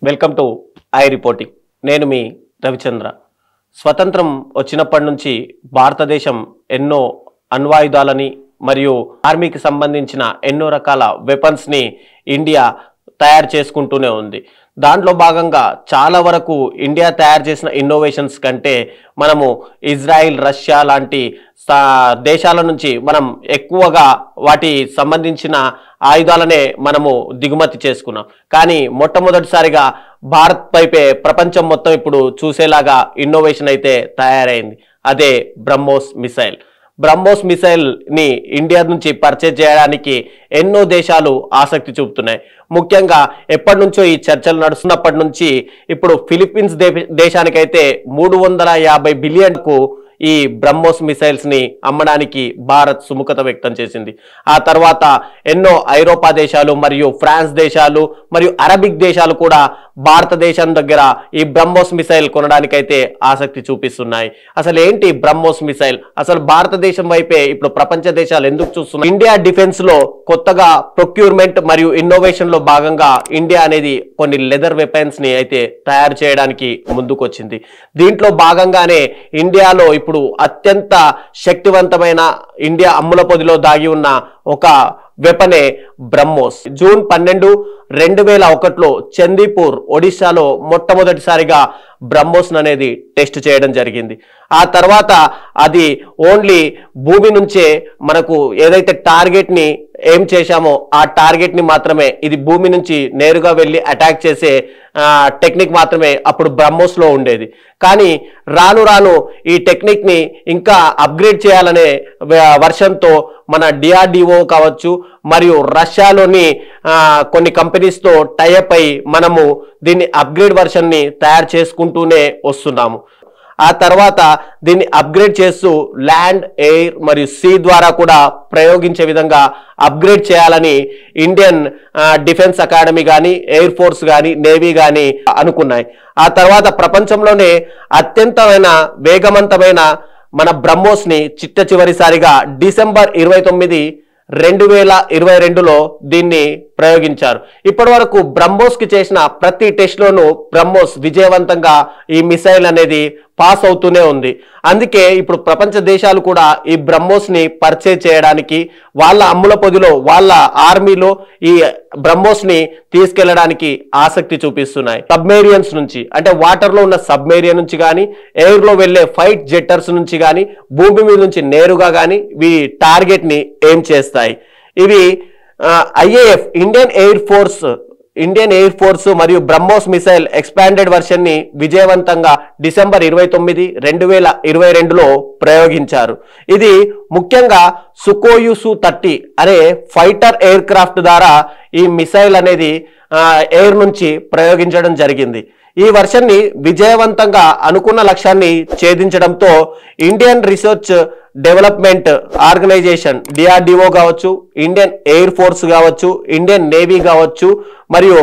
Welcome to I reporting. నేను మీ రవిచంద్ర. స్వతంత్రం వచ్చినప్పటి నుంచి భారతదేశం ఎన్నో అణ్వాయుధాలని మరియు ఆర్మీకి సంబంధించిన ఎన్నో రకాల వెపన్స్ని ఇండియా తయారు చేసుకుంటూనే ఉంది. దాంట్లో భాగంగా చాలా వరకు ఇండియా తయారు చేసిన ఇన్నోవేషన్స్ కంటే మనము ఇజ్రాయిల్, రష్యా లాంటి దేశాల నుంచి మనం ఎక్కువగా వాటి సంబంధించిన ఆయుధాలనే మనము దిగుమతి చేసుకున్నాం. కానీ మొట్టమొదటిసారిగా భారత్ వైపే ప్రపంచం మొత్తం ఇప్పుడు చూసేలాగా ఇన్నోవేషన్ అయితే తయారైంది. అదే బ్రహ్మోస్ మిసైల్. బ్రహ్మోస్ మిసైల్ ని ఇండియా నుంచి పర్చేజ్ చేయడానికి ఎన్నో దేశాలు ఆసక్తి చూపుతున్నాయి. ముఖ్యంగా ఎప్పటి నుంచో ఈ చర్చలు నడుస్తున్నప్పటి నుంచి ఇప్పుడు ఫిలిప్పీన్స్ దేశానికైతే 350 బిలియన్కు ఈ బ్రహ్మోస్ మిసైల్స్ ని అమ్మడానికి భారత్ సుముఖత వ్యక్తం చేసింది. ఆ తర్వాత ఎన్నో ఐరోపా దేశాలు మరియు ఫ్రాన్స్ దేశాలు మరియు అరబిక్ దేశాలు కూడా భారతదేశం దగ్గర ఈ బ్రహ్మోస్ మిసైల్ కొనడానికైతే ఆసక్తి చూపిస్తున్నాయి. అసలు ఏంటి బ్రహ్మోస్ మిసైల్? అసలు భారతదేశం వైపే ఇప్పుడు ప్రపంచ దేశాలు ఎందుకు చూస్తున్నాయి? ఇండియా డిఫెన్స్ లో కొత్తగా ప్రొక్యూర్మెంట్ మరియు ఇన్నోవేషన్ లో భాగంగా ఇండియా అనేది కొన్ని లెదర్ వెపన్స్ ని అయితే తయారు చేయడానికి ముందుకొచ్చింది. దీంట్లో భాగంగానే ఇండియాలో ఇప్పుడు అత్యంత శక్తివంతమైన ఇండియా అమ్ముల పొదిలో దాగి ఉన్న ఒక వెపనే బ్రహ్మోస్. జూన్ 12, 2001లో చందీపూర్, ఒడిశాలో మొట్టమొదటిసారిగా బ్రహ్మోస్ అనేది టెస్ట్ చేయడం జరిగింది. ఆ తర్వాత అది ఓన్లీ భూమి నుంచే మనకు ఏదైతే టార్గెట్ ని ఏం చేశామో ఆ టార్గెట్ ని మాత్రమే, ఇది భూమి నుంచి నేరుగా వెళ్ళి అటాక్ చేసే టెక్నిక్ మాత్రమే అప్పుడు బ్రహ్మోస్ లో ఉండేది. కానీ రాను రాను ఈ టెక్నిక్ ని ఇంకా అప్గ్రేడ్ చేయాలనే వర్షంతో మన డిఆర్డిఓ కావచ్చు మరియు రష్యాలోని కొన్ని కంపెనీస్తో టైఅప్ అయి మనము దీన్ని అప్గ్రేడ్ వర్షన్ ని తయారు చేసుకుంటూనే వస్తున్నాము. ఆ తర్వాత దీన్ని అప్గ్రేడ్ చేస్తూ ల్యాండ్, ఎయిర్ మరియు సీ ద్వారా కూడా ప్రయోగించే విధంగా అప్గ్రేడ్ చేయాలని ఇండియన్ డిఫెన్స్ అకాడమీ కానీ, ఎయిర్ ఫోర్స్ కానీ, నేవీ కానీ అనుకున్నాయి. ఆ తర్వాత ప్రపంచంలోనే అత్యంతమైన వేగవంతమైన మన బ్రహ్మోస్ ని చిట్ట చివరిసారిగా డిసెంబర్ 29, 2022లో దీన్ని ప్రయోగించారు. ఇప్పటి వరకు బ్రహ్మోస్ కి చేసిన ప్రతి టెస్ట్ లోనూ బ్రహ్మోస్ విజయవంతంగా ఈ మిసైల్ అనేది పాస్ అవుతూనే ఉంది. అందుకే ఇప్పుడు ప్రపంచ దేశాలు కూడా ఈ బ్రహ్మోస్ ని పర్చేజ్ చేయడానికి వాళ్ళ అమ్ముల పొదిలో, వాళ్ళ ఆర్మీలో ఈ బ్రహ్మోస్ ని తీసుకెళ్లడానికి ఆసక్తి చూపిస్తున్నాయి. సబ్మెరియన్స్ నుంచి, అంటే వాటర్ లో ఉన్న సబ్మెరియన్ నుంచి కానీ, ఎయిర్ లో వెళ్లే ఫైట్ జెట్టర్స్ నుంచి కానీ, భూమి మీద నుంచి నేరుగా కానీ ఇవి టార్గెట్ ని ఏం చేస్తాయి. ఇవి ఐఏఎఫ్ ఇండియన్ ఎయిర్ ఫోర్స్ మరియు బ్రహ్మోస్ మిసైల్ ఎక్స్పాండెడ్ వర్షన్ ని విజయవంతంగా డిసెంబర్ 29, 2022లో ప్రయోగించారు. ఇది ముఖ్యంగా సుకోయు Su-30 అనే ఫైటర్ ఎయిర్ క్రాఫ్ట్ ద్వారా ఈ మిసైల్ అనేది ఎయిర్ నుంచి ప్రయోగించడం జరిగింది. ఈ వర్షన్ ని విజయవంతంగా అనుకున్న లక్ష్యాన్ని ఛేదించడంతో Indian research development organisation DRDO కావచ్చు, ఇండియన్ ఎయిర్ ఫోర్స్ కావచ్చు, ఇండియన్ నేవీ కావచ్చు మరియు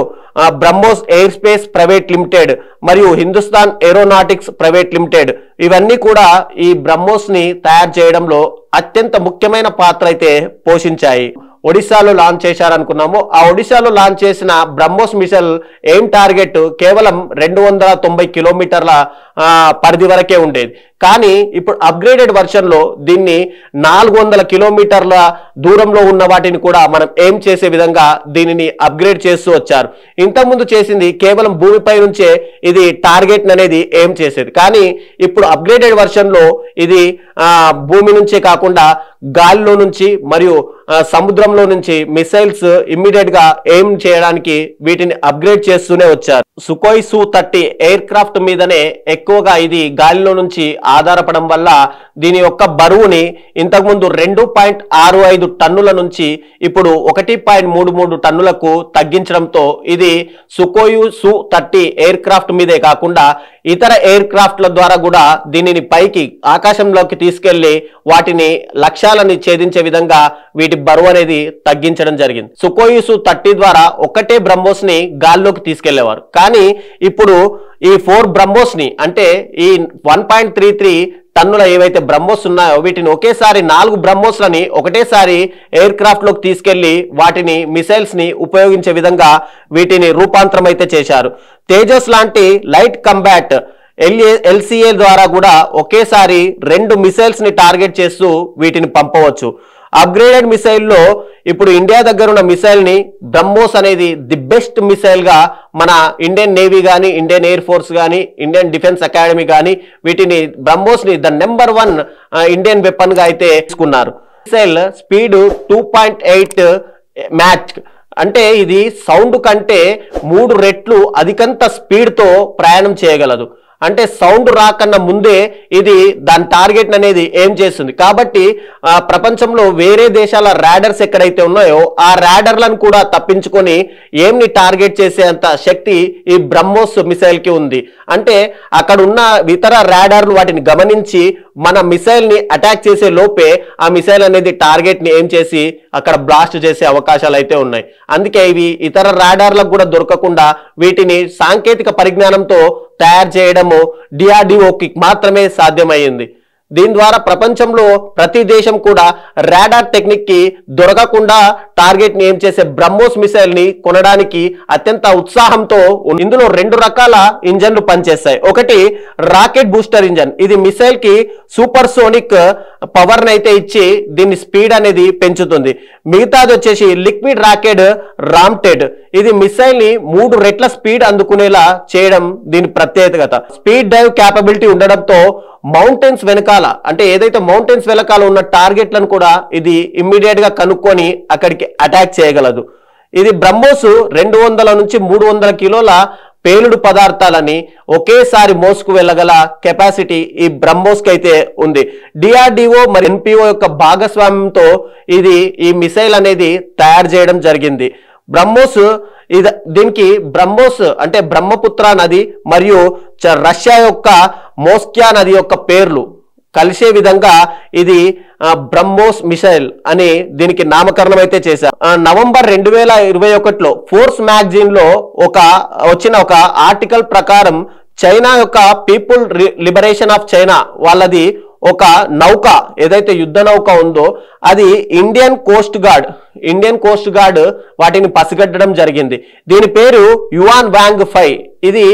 BrahMos aerospace private limited మరియు హిందుస్థాన్ ఏరోనాటిక్స్ ప్రైవేట్ లిమిటెడ్ ఇవన్నీ కూడా ఈ బ్రహ్మోస్ ని తయారు చేయడంలో అత్యంత ముఖ్యమైన పాత్ర అయితే పోషించాయి. ఒడిశాలో లాంచ్ చేశారనుకున్నాము. ఆ ఒడిశాలో లాంచ్ చేసిన బ్రహ్మోస్ మిసైల్ ఎయిమ్ టార్గెట్ కేవలం 290 కిలోమీటర్ల పరిధి వరకే ఉండేది. కానీ ఇప్పుడు అప్గ్రేడెడ్ వర్షన్ లో దీన్ని 400 కిలోమీటర్ల దూరంలో ఉన్న వాటిని కూడా మనం ఏం చేసే విధంగా దీనిని అప్గ్రేడ్ చేస్తూ వచ్చారు. ఇంతకుముందు చేసింది కేవలం భూమిపై నుంచే ఇది టార్గెట్ అనేది ఏం చేసేది. కానీ ఇప్పుడు అప్గ్రేడెడ్ వర్షన్ లో ఇది భూమి నుంచే కాకుండా గాలిలో నుంచి మరియు సముద్రంలో నుంచి మిసైల్స్ ఇమ్మీడియట్ గా ఎయిమ్ చేయడానికి వీటిని అప్గ్రేడ్ చేస్తూనే వచ్చారు. సుకోయ్ Su-30 ఎయిర్ క్రాఫ్ట్ మీదనే ఎక్కువగా ఇది గాలిలో నుంచి ఆధారపడడం వల్ల దీని యొక్క బరువుని ఇంతకుముందు 2.65 టన్నుల నుంచి ఇప్పుడు 1.33 టన్నులకు తగ్గించడంతో ఇది సుకోయ్ Su-30 ఎయిర్ క్రాఫ్ట్ మీదే కాకుండా ఇతర ఎయిర్ క్రాఫ్ట్ల ద్వారా కూడా దీనిని పైకి ఆకాశంలోకి తీసుకెళ్లి వాటిని లక్ష్యాలని ఛేదించే విధంగా వీటి బరువు అనేది తగ్గించడం జరిగింది. సుకోయ్ Su-30 ద్వారా ఒక్కటే బ్రహ్మోస్ ని గాల్లోకి తీసుకెళ్లేవారు. కానీ ఇప్పుడు ఈ 4 బ్రహ్మోస్ ని, అంటే ఈ 1.33 టన్నుల ఏవైతే బ్రహ్మోస్ ఉన్నాయో వీటిని ఒకేసారి 4 బ్రహ్మోస్లని ఒకటేసారి ఎయిర్ క్రాఫ్ట్ లోకి తీసుకెళ్లి వాటిని మిసైల్స్ ని ఉపయోగించే విధంగా వీటిని రూపాంతరం అయితే చేశారు. తేజస్ లాంటి లైట్ కంబాట్ LCA ద్వారా కూడా ఒకేసారి 2 మిసైల్స్ ని టార్గెట్ చేస్తూ వీటిని పంపవచ్చు. అప్గ్రేడెడ్ మిసైల్లో ఇప్పుడు ఇండియా దగ్గర ఉన్న మిసైల్ ని బ్రహ్మోస్ అనేది ది బెస్ట్ మిసైల్ గా మన ఇండియన్ నేవీ కానీ, ఇండియన్ ఎయిర్ ఫోర్స్ కానీ, ఇండియన్ డిఫెన్స్ అకాడమీ కానీ వీటిని బ్రహ్మోస్ ని ద నెంబర్ 1 ఇండియన్ వెపన్ గా అయితే తీసుకున్నారు. మిసైల్ స్పీడ్ 2.8 మ్యాచ్ అంటే ఇది సౌండ్ కంటే 3 రెట్లు అధికంత స్పీడ్ తో ప్రయాణం చేయగలదు. అంటే సౌండ్ రాకన్నా ముందే ఇది దాని టార్గెట్ అనేది ఏం చేస్తుంది. కాబట్టి ప్రపంచంలో వేరే దేశాల రాడర్స్ ఎక్కడైతే ఉన్నాయో ఆ రాడర్లను కూడా తప్పించుకొని ఏమిని టార్గెట్ చేసేంత శక్తి ఈ బ్రహ్మోస్ మిసైల్ కి ఉంది. అంటే అక్కడ ఉన్న ఇతర రాడర్లు వాటిని గమనించి మన మిసైల్ ని అటాక్ చేసే లోపే ఆ మిసైల్ అనేది టార్గెట్ ని ఏం చేసి అక్కడ బ్లాస్ట్ చేసే అవకాశాలు అయితే ఉన్నాయి. అందుకే ఇవి ఇతర రాడార్లకు కూడా దొరకకుండా వీటిని సాంకేతిక పరిజ్ఞానంతో తయారు చేయడము DRDOకి మాత్రమే సాధ్యమైంది. దీని ద్వారా ప్రపంచంలో ప్రతి దేశం కూడా రాడార్ టెక్నిక్ కి దొరకకుండా టార్గెట్ ని ఏం చేసే బ్రహ్మోస్ మిసైల్ ని కొనడానికి అత్యంత ఉత్సాహంతో ఇందులో 2 రకాల ఇంజన్లు పనిచేస్తాయి. ఒకటి రాకెట్ బూస్టర్ ఇంజన్, ఇది మిసైల్ కి సూపర్ సోనిక్ పవర్ అయితే ఇచ్చి దీని స్పీడ్ అనేది పెంచుతుంది. మిగతాది వచ్చేసి లిక్విడ్ రాకెట్ రామ్టెడ్, ఇది మిసైల్ ని 3 రెట్ల స్పీడ్ అందుకునేలా చేయడం దీని ప్రత్యేకత. స్పీడ్ డైవ్ క్యాపబిలిటీ ఉండడంతో మౌంటైన్స్ వెనకాల అంటే ఏదైతే మౌంటైన్స్ వెనకాల ఉన్న టార్గెట్లను కూడా ఇది ఇమ్మీడియట్ గా కనుక్కొని అక్కడికి అటాక్ చేయగలదు. ఇది బ్రహ్మోస్ 200 నుంచి 300 కిలోల పేలుడు పదార్థాలని ఒకేసారి మోసుకు వెళ్ళగల కెపాసిటీ ఈ బ్రహ్మోస్ కి అయితే ఉంది. DRDO మరి NPO యొక్క భాగస్వామ్యంతో ఇది ఈ మిసైల్ అనేది తయారు చేయడం జరిగింది. బ్రహ్మోస్ దీనికి బ్రహ్మోస్ అంటే బ్రహ్మపుత్ర నది మరియు రష్యా యొక్క మోస్క్యా నది యొక్క పేర్లు కలిసే విధంగా ఇది బ్రహ్మోస్ మిసైల్ అని దీనికి నామకరణం అయితే చేశారు. నవంబర్ 2021లో ఫోర్స్ మ్యాగజైన్ లో వచ్చిన ఒక ఆర్టికల్ ప్రకారం చైనా యొక్క పీపుల్ లిబరేషన్ ఆఫ్ చైనా వాళ్ళది ఒక నౌక ఏదైతే యుద్ధ నౌక ఉందో అది ఇండియన్ కోస్ట్ గార్డ్ వాటిని పసిగట్టడం జరిగింది. దీని పేరు యువాన్ వాంగ్ 5. ఇది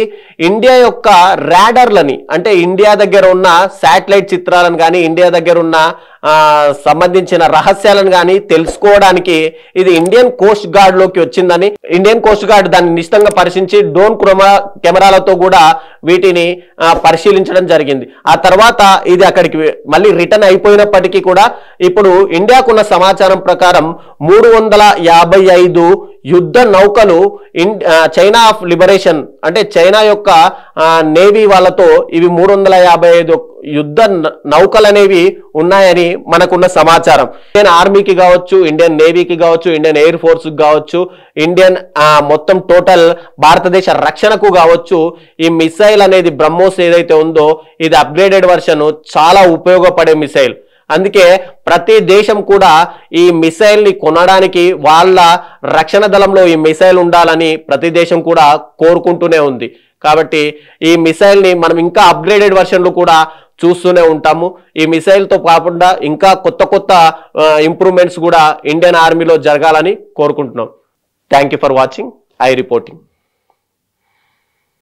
ఇండియా యొక్క రాడర్లని అంటే ఇండియా దగ్గర ఉన్న శాటిలైట్ చిత్రాలను కానీ ఇండియా దగ్గర ఉన్న సంబంధించిన రహస్యాలను కానీ తెలుసుకోవడానికి ఇది ఇండియన్ కోస్ట్ గార్డ్ లోకి వచ్చిందని ఇండియన్ కోస్ట్ గార్డ్ దాన్ని నిశ్చితంగా పరిశీలించి డ్రోన్ కెమెరాలతో కూడా వీటిని పరిశీలించడం జరిగింది. ఆ తర్వాత ఇది అక్కడికి మళ్ళీ రిటర్న్ అయిపోయినప్పటికీ కూడా ఇప్పుడు ఇండియాకున్న సమాచారం ప్రకారం 355 యుద్ధ నౌకలు చైనా ఆఫ్ లిబరేషన్ అంటే చైనా యొక్క నేవీ వాళ్ళతో ఇవి 355 యుద్ధ నౌకలు అనేవి ఉన్నాయని మనకున్న సమాచారం. ఇండియన్ ఆర్మీకి కావచ్చు, ఇండియన్ నేవీకి కావచ్చు, ఇండియన్ ఎయిర్ ఫోర్స్ కావచ్చు, ఇండియన్ మొత్తం టోటల్ భారతదేశ రక్షణకు కావచ్చు ఈ మిసైల్ అనేది బ్రహ్మోస్ ఏదైతే ఉందో ఇది అప్గ్రేడెడ్ వర్షన్ చాలా ఉపయోగపడే మిసైల్. అందుకే ప్రతి దేశం కూడా ఈ మిసైల్ ని కొనడానికి వాళ్ళ రక్షణ దళంలో ఈ మిసైల్ ఉండాలని ప్రతి దేశం కూడా కోరుకుంటూనే ఉంది. కాబట్టి ఈ మిసైల్ ని మనం ఇంకా అప్గ్రేడెడ్ వర్షన్లు కూడా చూస్తూనే ఉంటాము. ఈ మిసైల్ తో కాకుండా ఇంకా కొత్త ఇంప్రూవ్మెంట్స్ కూడా ఇండియన్ ఆర్మీలో జరగాలని కోరుకుంటున్నాం. Thank you for watching I reporting.